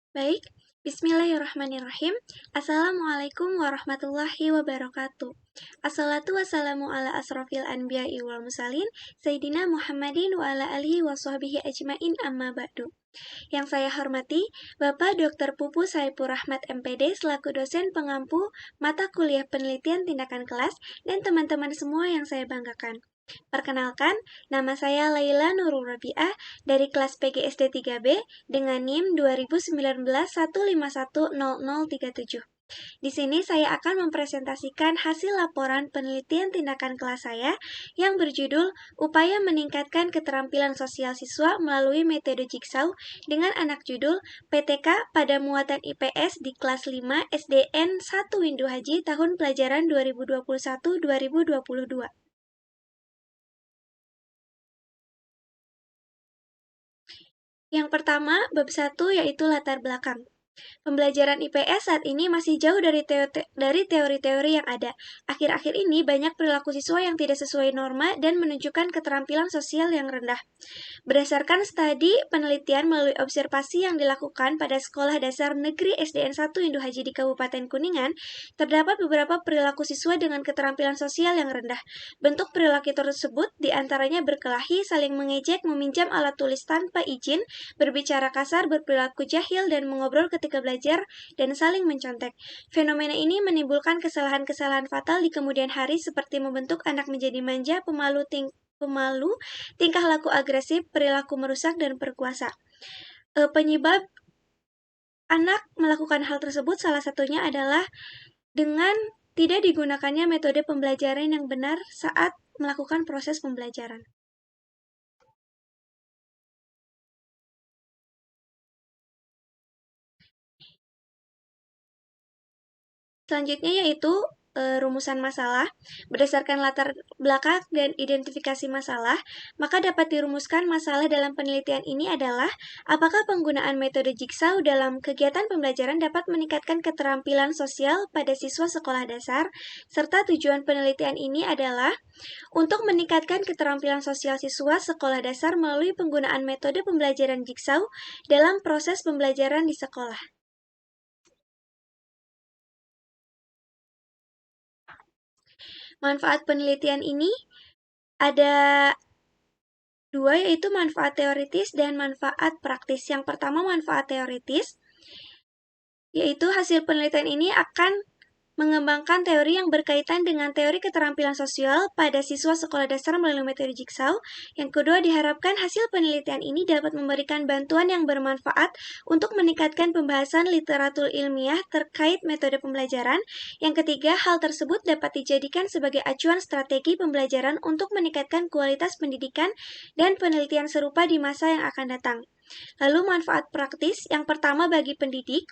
Baik, bismillahirrahmanirrahim. Assalamualaikum warahmatullahi wabarakatuh. Assalatu wassalamu ala asrofil anbiya'i wal mursalin, Sayyidina Muhammadin wa ala alihi wa sahbihi ajmain amma ba'du. Yang saya hormati, Bapak Dr. Pupu Saipur Rahmat MPD selaku dosen pengampu mata kuliah penelitian tindakan kelas dan teman-teman semua yang saya banggakan. Perkenalkan, nama saya Laila Nurul Rabi'ah dari kelas PGSD 3B dengan NIM 2019-1510037. Di sini saya akan mempresentasikan hasil laporan penelitian tindakan kelas saya yang berjudul Upaya Meningkatkan Keterampilan Sosial Siswa Melalui Metode Jigsaw dengan anak judul PTK pada Muatan IPS di kelas 5 SDN 1 Windu Haji tahun pelajaran 2021-2022. Yang pertama, bab 1 yaitu latar belakang. Pembelajaran IPS saat ini masih jauh dari teori-teori yang ada. Akhir-akhir ini banyak perilaku siswa yang tidak sesuai norma dan menunjukkan keterampilan sosial yang rendah. Berdasarkan studi penelitian melalui observasi yang dilakukan pada Sekolah Dasar Negeri SDN 1 Windu Haji di Kabupaten Kuningan, terdapat beberapa perilaku siswa dengan keterampilan sosial yang rendah. Bentuk perilaku tersebut diantaranya berkelahi, saling mengejek, meminjam alat tulis tanpa izin, berbicara kasar, berperilaku jahil, dan mengobrol ketika belajar, dan saling mencontek. Fenomena ini menimbulkan kesalahan-kesalahan fatal di kemudian hari seperti membentuk anak menjadi manja, pemalu, tingkah laku agresif, perilaku merusak, dan berkuasa. Penyebab anak melakukan hal tersebut salah satunya adalah dengan tidak digunakannya metode pembelajaran yang benar saat melakukan proses pembelajaran. Selanjutnya yaitu rumusan masalah. Berdasarkan latar belakang dan identifikasi masalah, maka dapat dirumuskan masalah dalam penelitian ini adalah apakah penggunaan metode jigsaw dalam kegiatan pembelajaran dapat meningkatkan keterampilan sosial pada siswa sekolah dasar, serta tujuan penelitian ini adalah untuk meningkatkan keterampilan sosial siswa sekolah dasar melalui penggunaan metode pembelajaran jigsaw dalam proses pembelajaran di sekolah. Manfaat penelitian ini ada dua, yaitu manfaat teoritis dan manfaat praktis. Yang pertama, manfaat teoritis, yaitu hasil penelitian ini akan mengembangkan teori yang berkaitan dengan teori keterampilan sosial pada siswa sekolah dasar melalui metode jigsaw. Yang kedua, diharapkan hasil penelitian ini dapat memberikan bantuan yang bermanfaat untuk meningkatkan pembahasan literatur ilmiah terkait metode pembelajaran. Yang ketiga, hal tersebut dapat dijadikan sebagai acuan strategi pembelajaran untuk meningkatkan kualitas pendidikan dan penelitian serupa di masa yang akan datang. Lalu manfaat praktis, yang pertama bagi pendidik,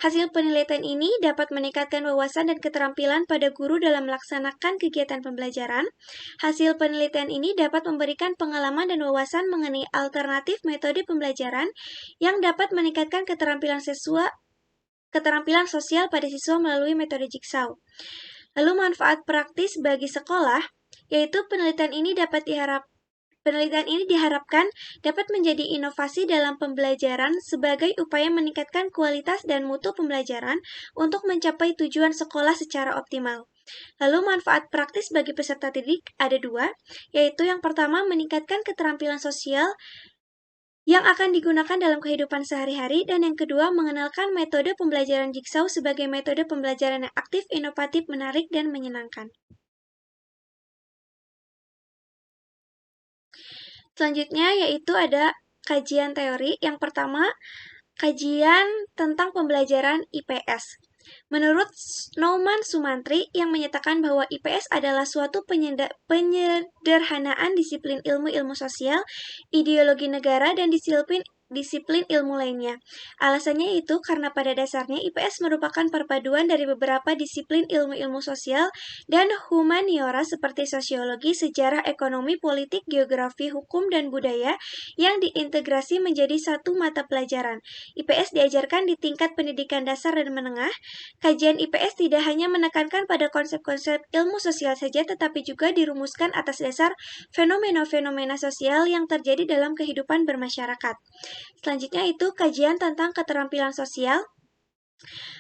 hasil penelitian ini dapat meningkatkan wawasan dan keterampilan pada guru dalam melaksanakan kegiatan pembelajaran. Hasil penelitian ini dapat memberikan pengalaman dan wawasan mengenai alternatif metode pembelajaran yang dapat meningkatkan keterampilan sosial pada siswa melalui metode jigsaw. Lalu manfaat praktis bagi sekolah, yaitu penelitian ini diharapkan dapat menjadi inovasi dalam pembelajaran sebagai upaya meningkatkan kualitas dan mutu pembelajaran untuk mencapai tujuan sekolah secara optimal. Lalu manfaat praktis bagi peserta didik ada dua, yaitu yang pertama meningkatkan keterampilan sosial yang akan digunakan dalam kehidupan sehari-hari, dan yang kedua mengenalkan metode pembelajaran jigsaw sebagai metode pembelajaran yang aktif, inovatif, menarik, dan menyenangkan. Selanjutnya yaitu ada kajian teori. Yang pertama, kajian tentang pembelajaran IPS. Menurut Nouman Sumantri yang menyatakan bahwa IPS adalah suatu penyederhanaan disiplin ilmu sosial, ideologi negara, dan disiplin ilmu lainnya. Alasannya itu karena pada dasarnya IPS merupakan perpaduan dari beberapa disiplin ilmu sosial dan humaniora seperti sosiologi, sejarah, ekonomi, politik, geografi, hukum, dan budaya yang diintegrasi menjadi satu mata pelajaran. IPS diajarkan di tingkat pendidikan dasar dan menengah. Kajian IPS tidak hanya menekankan pada konsep-konsep ilmu sosial saja, tetapi juga dirumuskan atas dasar fenomena-fenomena sosial yang terjadi dalam kehidupan bermasyarakat. Selanjutnya itu kajian tentang keterampilan sosial.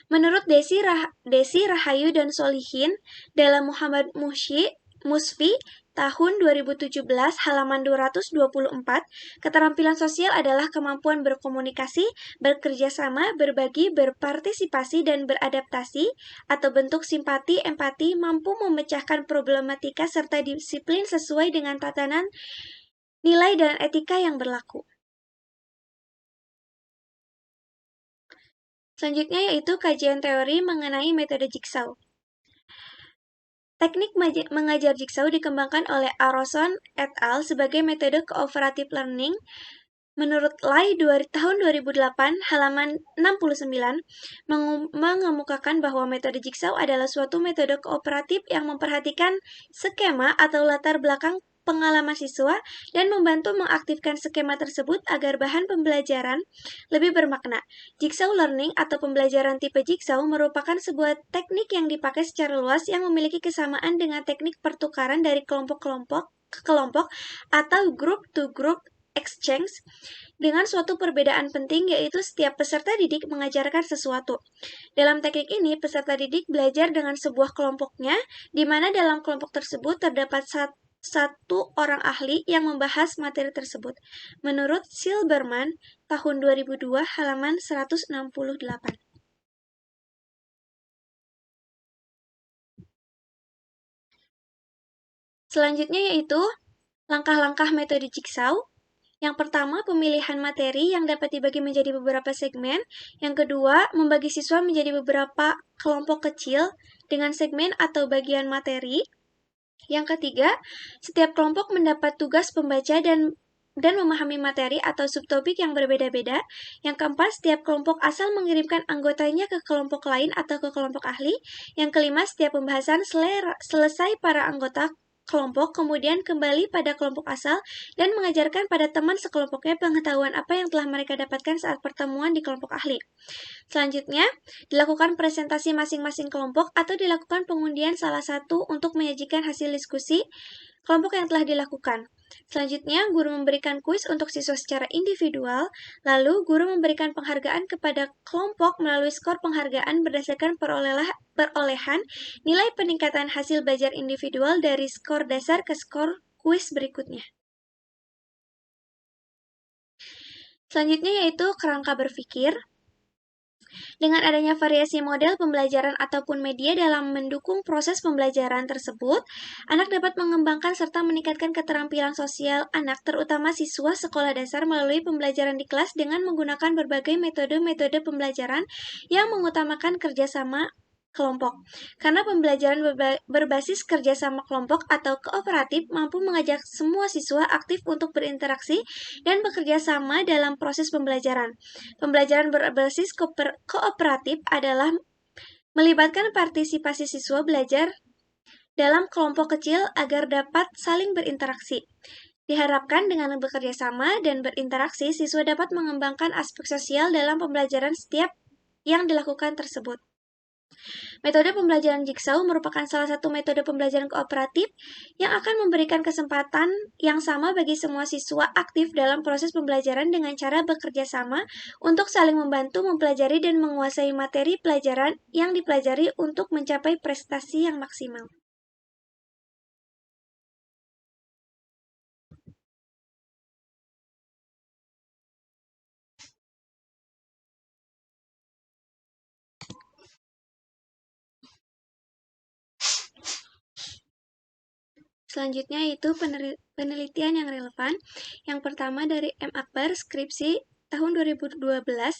Menurut Desi Rahayu dan Solihin dalam Muhammad Musfi tahun 2017 halaman 224, keterampilan sosial adalah kemampuan berkomunikasi, bekerja sama, berbagi, berpartisipasi, dan beradaptasi, atau bentuk simpati, empati, mampu memecahkan problematika, serta disiplin sesuai dengan tatanan nilai dan etika yang berlaku. Selanjutnya yaitu kajian teori mengenai metode jigsaw. Teknik mengajar jigsaw dikembangkan oleh Aronson et al. Sebagai metode cooperative learning. Menurut Lai tahun 2008, halaman 69, mengemukakan bahwa metode jigsaw adalah suatu metode kooperatif yang memperhatikan skema atau latar belakang pengalaman siswa dan membantu mengaktifkan skema tersebut agar bahan pembelajaran lebih bermakna. Jigsaw learning atau pembelajaran tipe jigsaw merupakan sebuah teknik yang dipakai secara luas yang memiliki kesamaan dengan teknik pertukaran dari kelompok-kelompok ke kelompok atau group-to-group exchange dengan suatu perbedaan penting yaitu setiap peserta didik mengajarkan sesuatu. Dalam teknik ini, peserta didik belajar dengan sebuah kelompoknya, di mana dalam kelompok tersebut terdapat satu orang ahli yang membahas materi tersebut. Menurut Silberman, tahun 2002, halaman 168. Selanjutnya yaitu langkah-langkah metode jigsaw. Yang pertama, pemilihan materi yang dapat dibagi menjadi beberapa segmen. Yang kedua, membagi siswa menjadi beberapa kelompok kecil dengan segmen atau bagian materi. Yang ketiga, setiap kelompok mendapat tugas pembaca dan memahami materi atau subtopik yang berbeda-beda. Yang keempat, setiap kelompok asal mengirimkan anggotanya ke kelompok lain atau ke kelompok ahli. Yang kelima, setiap pembahasan selesai para anggota kelompok kemudian kembali pada kelompok asal dan mengajarkan pada teman sekelompoknya pengetahuan apa yang telah mereka dapatkan saat pertemuan di kelompok ahli. Selanjutnya, dilakukan presentasi masing-masing kelompok atau dilakukan pengundian salah satu untuk menyajikan hasil diskusi kelompok yang telah dilakukan. Selanjutnya, guru memberikan kuis untuk siswa secara individual, lalu guru memberikan penghargaan kepada kelompok melalui skor penghargaan berdasarkan perolehan nilai peningkatan hasil belajar individual dari skor dasar ke skor kuis berikutnya. Selanjutnya yaitu kerangka berpikir. Dengan adanya variasi model pembelajaran ataupun media dalam mendukung proses pembelajaran tersebut, anak dapat mengembangkan serta meningkatkan keterampilan sosial anak, terutama siswa sekolah dasar melalui pembelajaran di kelas dengan menggunakan berbagai metode-metode pembelajaran yang mengutamakan kerjasama kelompok. Karena pembelajaran berbasis kerjasama kelompok atau kooperatif mampu mengajak semua siswa aktif untuk berinteraksi dan bekerja sama dalam proses pembelajaran. Pembelajaran berbasis kooperatif adalah melibatkan partisipasi siswa belajar dalam kelompok kecil agar dapat saling berinteraksi. Diharapkan dengan bekerja sama dan berinteraksi, siswa dapat mengembangkan aspek sosial dalam pembelajaran setiap yang dilakukan tersebut. Metode pembelajaran jigsaw merupakan salah satu metode pembelajaran kooperatif yang akan memberikan kesempatan yang sama bagi semua siswa aktif dalam proses pembelajaran dengan cara bekerja sama untuk saling membantu mempelajari dan menguasai materi pelajaran yang dipelajari untuk mencapai prestasi yang maksimal. Selanjutnya itu penelitian yang relevan. Yang pertama dari M. Akbar, skripsi tahun 2012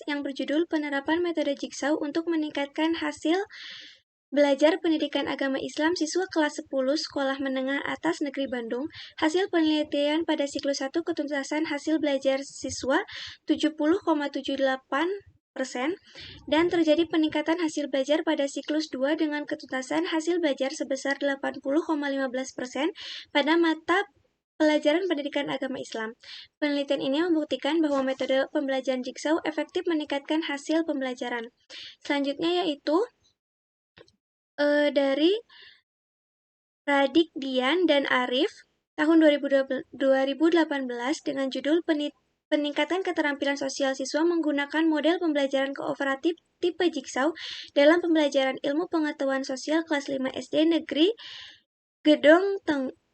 yang berjudul Penerapan Metode Jigsaw untuk Meningkatkan Hasil Belajar Pendidikan Agama Islam Siswa Kelas 10 Sekolah Menengah Atas Negeri Bandung. Hasil penelitian pada siklus 1 ketuntasan hasil belajar siswa 70,78%, dan terjadi peningkatan hasil belajar pada siklus 2 dengan ketuntasan hasil belajar sebesar 80,15% pada mata pelajaran pendidikan agama Islam. Penelitian ini membuktikan bahwa metode pembelajaran jigsaw efektif meningkatkan hasil pembelajaran. Selanjutnya yaitu dari Radik Dian dan Arif tahun 2018 dengan judul peningkatan keterampilan sosial siswa menggunakan model pembelajaran kooperatif tipe Jigsaw dalam pembelajaran ilmu pengetahuan sosial kelas 5 SD Negeri Gedong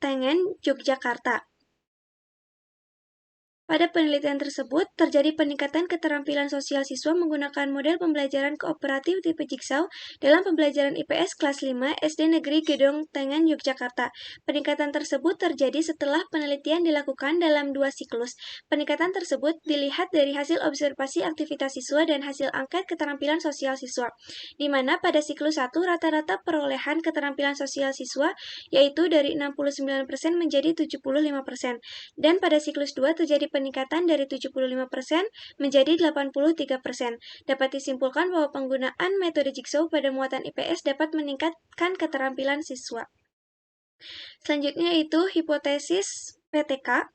Tengen, Yogyakarta. Pada penelitian tersebut, terjadi peningkatan keterampilan sosial siswa menggunakan model pembelajaran kooperatif tipe Jigsaw dalam pembelajaran IPS kelas 5 SD Negeri Gedong Tengen, Yogyakarta. Peningkatan tersebut terjadi setelah penelitian dilakukan dalam 2 siklus. Peningkatan tersebut dilihat dari hasil observasi aktivitas siswa dan hasil angket keterampilan sosial siswa, di mana pada siklus 1 rata-rata perolehan keterampilan sosial siswa yaitu dari 69% menjadi 75%, dan pada siklus 2 terjadi peningkatan dari 75% menjadi 83%. Dapat disimpulkan bahwa penggunaan metode Jigsaw pada muatan IPS dapat meningkatkan keterampilan siswa. Selanjutnya yaitu hipotesis PTK.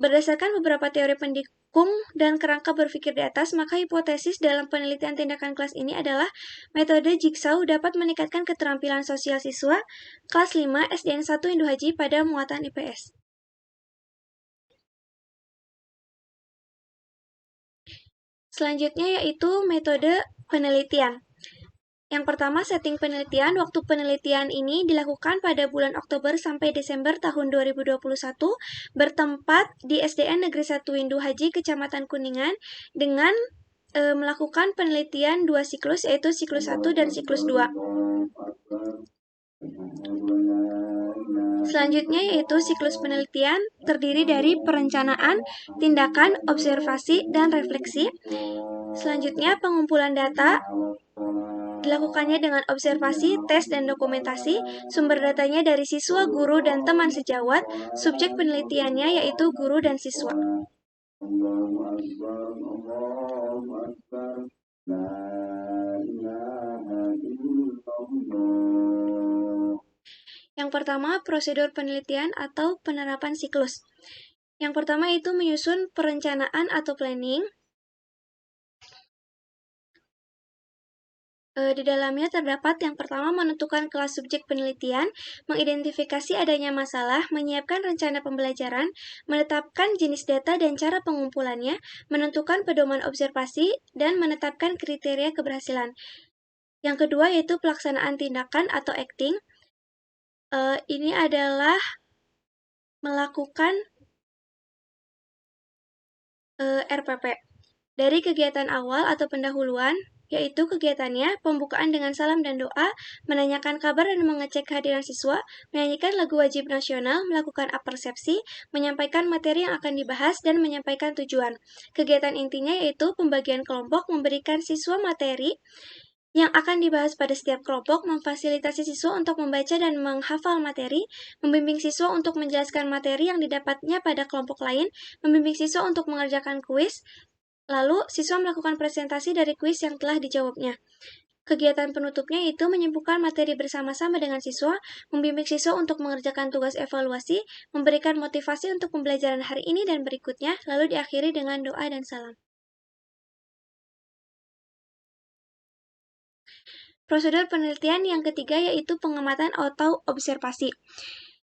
Berdasarkan beberapa teori pendukung dan kerangka berpikir di atas, maka hipotesis dalam penelitian tindakan kelas ini adalah metode Jigsaw dapat meningkatkan keterampilan sosial siswa kelas 5 SDN 1 Indo Haji pada muatan IPS. Selanjutnya yaitu metode penelitian. Yang pertama, setting penelitian. Waktu penelitian ini dilakukan pada bulan Oktober sampai Desember tahun 2021, bertempat di SDN Negeri 1 Indo Haji, Kecamatan Kuningan, dengan melakukan penelitian 2 siklus, yaitu siklus 1 dan siklus 2. Selanjutnya yaitu siklus penelitian terdiri dari perencanaan, tindakan, observasi, dan refleksi. Selanjutnya pengumpulan data dilakukannya dengan observasi, tes, dan dokumentasi. Sumber datanya dari siswa, guru, dan teman sejawat. Subjek penelitiannya yaitu guru dan siswa. Yang pertama, prosedur penelitian atau penerapan siklus. Yang pertama itu menyusun perencanaan atau planning. Di dalamnya terdapat yang pertama menentukan kelas subjek penelitian, mengidentifikasi adanya masalah, menyiapkan rencana pembelajaran, menetapkan jenis data dan cara pengumpulannya, menentukan pedoman observasi, dan menetapkan kriteria keberhasilan. Yang kedua yaitu pelaksanaan tindakan atau acting. Ini adalah melakukan RPP. Dari kegiatan awal atau pendahuluan, yaitu kegiatannya pembukaan dengan salam dan doa, menanyakan kabar dan mengecek kehadiran siswa, menyanyikan lagu wajib nasional, melakukan apersepsi, menyampaikan materi yang akan dibahas, dan menyampaikan tujuan. Kegiatan intinya yaitu pembagian kelompok, memberikan siswa materi yang akan dibahas pada setiap kelompok, memfasilitasi siswa untuk membaca dan menghafal materi, membimbing siswa untuk menjelaskan materi yang didapatnya pada kelompok lain, membimbing siswa untuk mengerjakan kuis, lalu siswa melakukan presentasi dari kuis yang telah dijawabnya. Kegiatan penutupnya itu menyimpulkan materi bersama-sama dengan siswa, membimbing siswa untuk mengerjakan tugas evaluasi, memberikan motivasi untuk pembelajaran hari ini dan berikutnya, lalu diakhiri dengan doa dan salam. Prosedur penelitian yang ketiga yaitu pengamatan atau observasi.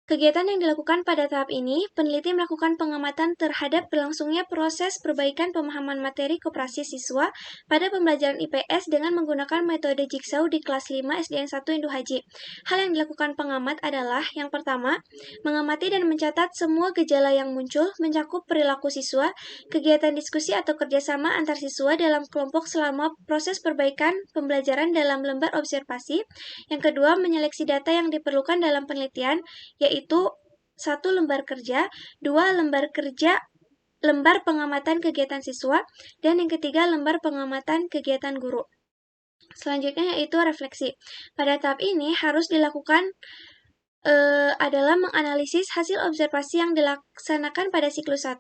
Kegiatan yang dilakukan pada tahap ini, peneliti melakukan pengamatan terhadap berlangsungnya proses perbaikan pemahaman materi koperasi siswa pada pembelajaran IPS dengan menggunakan metode Jigsaw di kelas 5 SDN 1 Indo Haji. Hal yang dilakukan pengamat adalah, yang pertama, mengamati dan mencatat semua gejala yang muncul, mencakup perilaku siswa, kegiatan diskusi atau kerjasama antar siswa dalam kelompok selama proses perbaikan pembelajaran dalam lembar observasi. Yang kedua, menyeleksi data yang diperlukan dalam penelitian, yaitu 1 lembar kerja, 2 lembar pengamatan kegiatan siswa, dan yang ketiga lembar pengamatan kegiatan guru. Selanjutnya yaitu refleksi. Pada tahap ini harus dilakukan adalah menganalisis hasil observasi yang dilaksanakan pada siklus 1,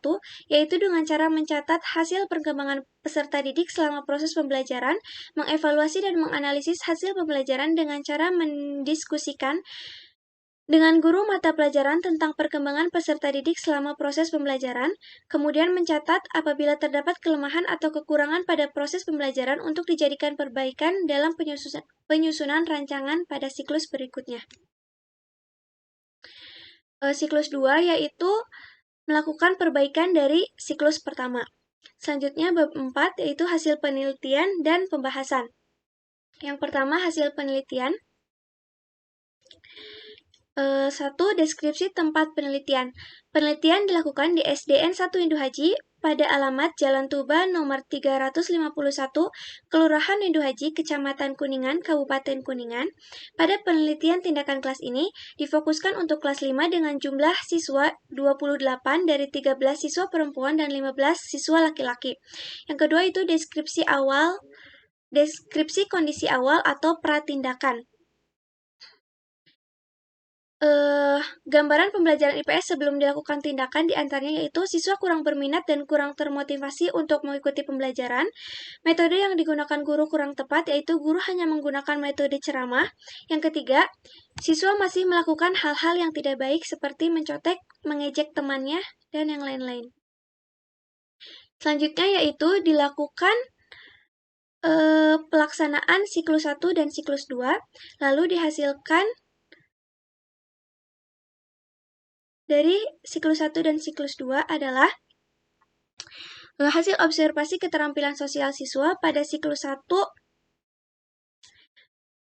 yaitu dengan cara mencatat hasil perkembangan peserta didik selama proses pembelajaran, mengevaluasi dan menganalisis hasil pembelajaran dengan cara mendiskusikan dengan guru mata pelajaran tentang perkembangan peserta didik selama proses pembelajaran, kemudian mencatat apabila terdapat kelemahan atau kekurangan pada proses pembelajaran untuk dijadikan perbaikan dalam penyusunan rancangan pada siklus berikutnya. Siklus 2 yaitu melakukan perbaikan dari siklus pertama. Selanjutnya bab 4 yaitu hasil penelitian dan pembahasan. Yang pertama hasil penelitian. 1. Deskripsi tempat penelitian. Penelitian dilakukan di SDN 1 Indu Haji pada alamat Jalan Tuba nomor 351, Kelurahan Indu Haji, Kecamatan Kuningan, Kabupaten Kuningan. Pada penelitian tindakan kelas ini difokuskan untuk kelas 5 dengan jumlah siswa 28 dari 13 siswa perempuan dan 15 siswa laki-laki. Yang kedua itu deskripsi kondisi awal atau pratindakan. Gambaran pembelajaran IPS sebelum dilakukan tindakan diantaranya yaitu siswa kurang berminat dan kurang termotivasi untuk mengikuti pembelajaran. Metode yang digunakan guru kurang tepat yaitu guru hanya menggunakan metode ceramah. Yang ketiga, siswa masih melakukan hal-hal yang tidak baik seperti mencontek, mengejek temannya, dan yang lain-lain. Selanjutnya yaitu dilakukan pelaksanaan siklus 1 dan siklus 2, lalu dihasilkan dari siklus 1 dan siklus 2 adalah hasil observasi keterampilan sosial siswa pada siklus 1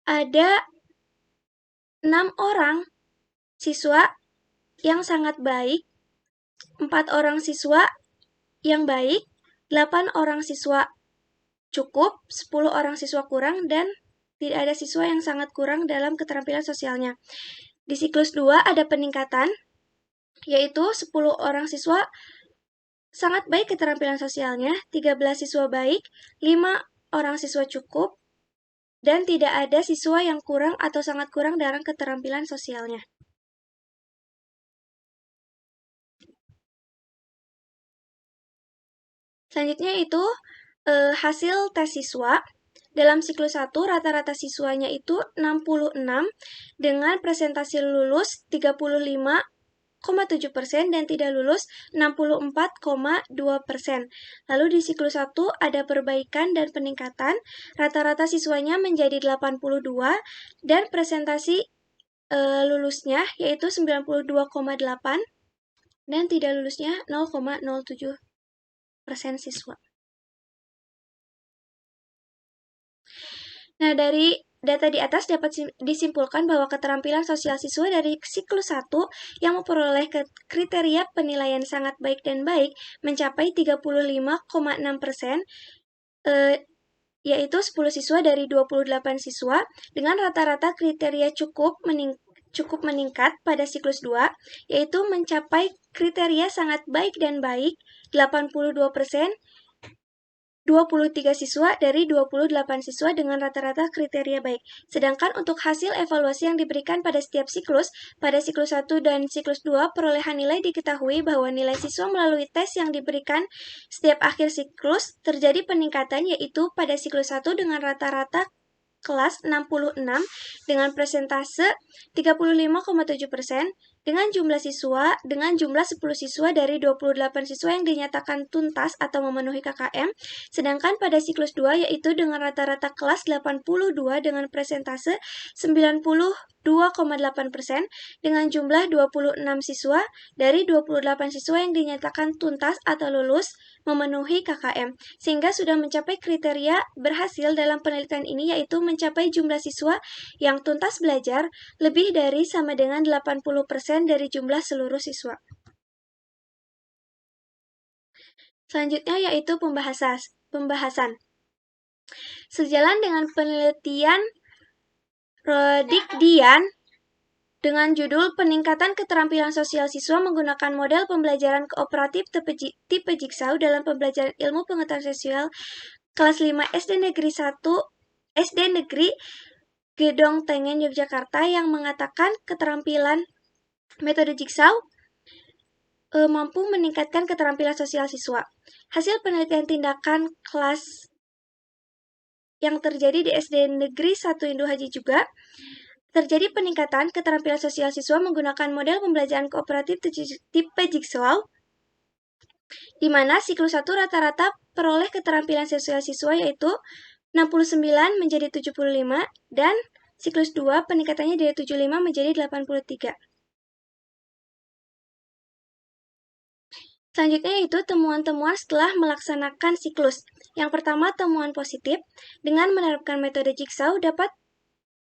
ada 6 orang siswa yang sangat baik, 4 orang siswa yang baik, 8 orang siswa cukup, 10 orang siswa kurang, dan tidak ada siswa yang sangat kurang dalam keterampilan sosialnya. Di siklus 2 ada peningkatan, yaitu 10 orang siswa sangat baik keterampilan sosialnya, 13 siswa baik, 5 orang siswa cukup, dan tidak ada siswa yang kurang atau sangat kurang dalam keterampilan sosialnya. Selanjutnya itu hasil tes siswa. Dalam siklus 1, rata-rata siswanya itu 66 dengan presentasi lulus 35,7% dan tidak lulus 64,2%. Lalu di siklus 1 ada perbaikan dan peningkatan, rata-rata siswanya menjadi 82 dan presentasi lulusnya yaitu 92,8 dan tidak lulusnya 0,07% siswa. Nah, dari data di atas dapat disimpulkan bahwa keterampilan sosial siswa dari siklus 1 yang memperoleh kriteria penilaian sangat baik dan baik mencapai 35,6%, yaitu 10 siswa dari 28 siswa dengan rata-rata kriteria cukup meningkat pada siklus 2, yaitu mencapai kriteria sangat baik dan baik 82%, 23 siswa dari 28 siswa dengan rata-rata kriteria baik. Sedangkan untuk hasil evaluasi yang diberikan pada setiap siklus, pada siklus 1 dan siklus 2, perolehan nilai diketahui bahwa nilai siswa melalui tes yang diberikan setiap akhir siklus terjadi peningkatan, yaitu pada siklus 1 dengan rata-rata kelas 66 dengan persentase 35,7%, dengan jumlah 10 siswa dari 28 siswa yang dinyatakan tuntas atau memenuhi KKM, sedangkan pada siklus 2 yaitu dengan rata-rata kelas 82 dengan persentase 92,8% dengan jumlah 26 siswa dari 28 siswa yang dinyatakan tuntas atau lulus memenuhi KKM, sehingga sudah mencapai kriteria berhasil dalam penelitian ini yaitu mencapai jumlah siswa yang tuntas belajar lebih dari sama dengan 80% dari jumlah seluruh siswa. Selanjutnya yaitu pembahasan. Sejalan dengan penelitian Rodik Dian dengan judul Peningkatan Keterampilan Sosial Siswa Menggunakan Model Pembelajaran Kooperatif Tipe Jigsaw dalam Pembelajaran Ilmu Pengetahuan Sosial kelas 5 SD Negeri Gedong Tengen, Yogyakarta, yang mengatakan keterampilan metode Jigsaw mampu meningkatkan keterampilan sosial siswa. Hasil penelitian tindakan kelas yang terjadi di SD Negeri 1 Indu Haji juga terjadi peningkatan keterampilan sosial siswa menggunakan model pembelajaran kooperatif tipe Jigsaw, di mana siklus 1 rata-rata peroleh keterampilan sosial siswa yaitu 69 menjadi 75 dan siklus 2 peningkatannya dari 75 menjadi 83. Selanjutnya yaitu temuan-temuan setelah melaksanakan siklus. Yang pertama, temuan positif. Dengan menerapkan metode jigsaw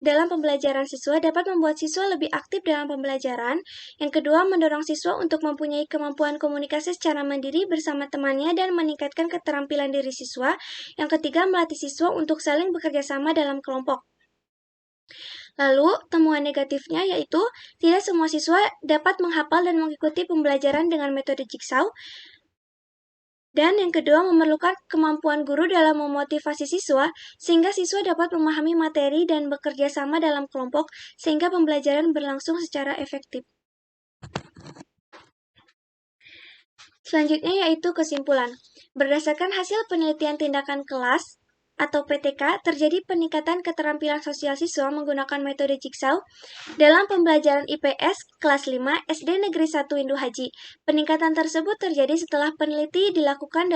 dalam pembelajaran siswa dapat membuat siswa lebih aktif dalam pembelajaran. Yang kedua, mendorong siswa untuk mempunyai kemampuan komunikasi secara mandiri bersama temannya dan meningkatkan keterampilan diri siswa. Yang ketiga, melatih siswa untuk saling bekerja sama dalam kelompok. Lalu, temuan negatifnya yaitu tidak semua siswa dapat menghafal dan mengikuti pembelajaran dengan metode jigsaw. Dan yang kedua, memerlukan kemampuan guru dalam memotivasi siswa, sehingga siswa dapat memahami materi dan bekerja sama dalam kelompok, sehingga pembelajaran berlangsung secara efektif. Selanjutnya yaitu kesimpulan. Berdasarkan hasil penelitian tindakan kelas atau PTK, terjadi peningkatan keterampilan sosial siswa menggunakan metode jigsaw dalam pembelajaran IPS kelas 5 SD Negeri 1 Indu Haji. Peningkatan tersebut terjadi setelah penelitian dilakukan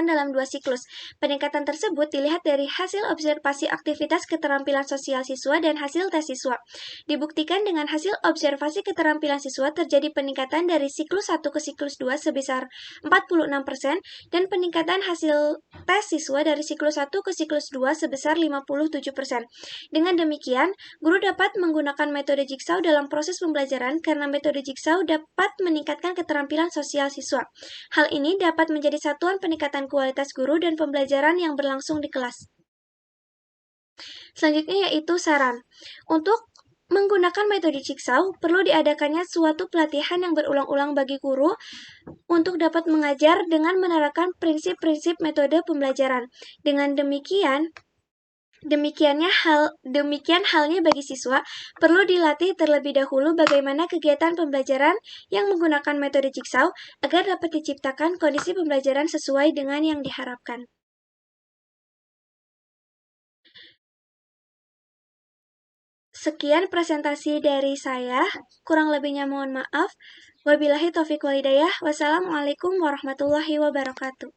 dalam 2 siklus. Peningkatan tersebut dilihat dari hasil observasi aktivitas keterampilan sosial siswa dan hasil tes siswa. Dibuktikan dengan hasil observasi keterampilan siswa terjadi peningkatan dari siklus 1 ke siklus 2 sebesar 46% dan peningkatan hasil tes siswa dari siklus 1 ke siklus 2 sebesar 57%. Dengan demikian, guru dapat menggunakan metode jigsaw dalam proses pembelajaran karena metode jigsaw dapat meningkatkan keterampilan sosial siswa. Hal ini dapat menjadi satuan peningkatan kualitas guru dan pembelajaran yang berlangsung di kelas. Selanjutnya yaitu saran. Untuk menggunakan metode jigsaw, perlu diadakannya suatu pelatihan yang berulang-ulang bagi guru untuk dapat mengajar dengan menerapkan prinsip-prinsip metode pembelajaran. Dengan demikian halnya bagi siswa, perlu dilatih terlebih dahulu bagaimana kegiatan pembelajaran yang menggunakan metode jigsaw agar dapat diciptakan kondisi pembelajaran sesuai dengan yang diharapkan. Sekian presentasi dari saya, kurang lebihnya mohon maaf. Wabillahi taufiq walhidayah. Wassalamualaikum warahmatullahi wabarakatuh.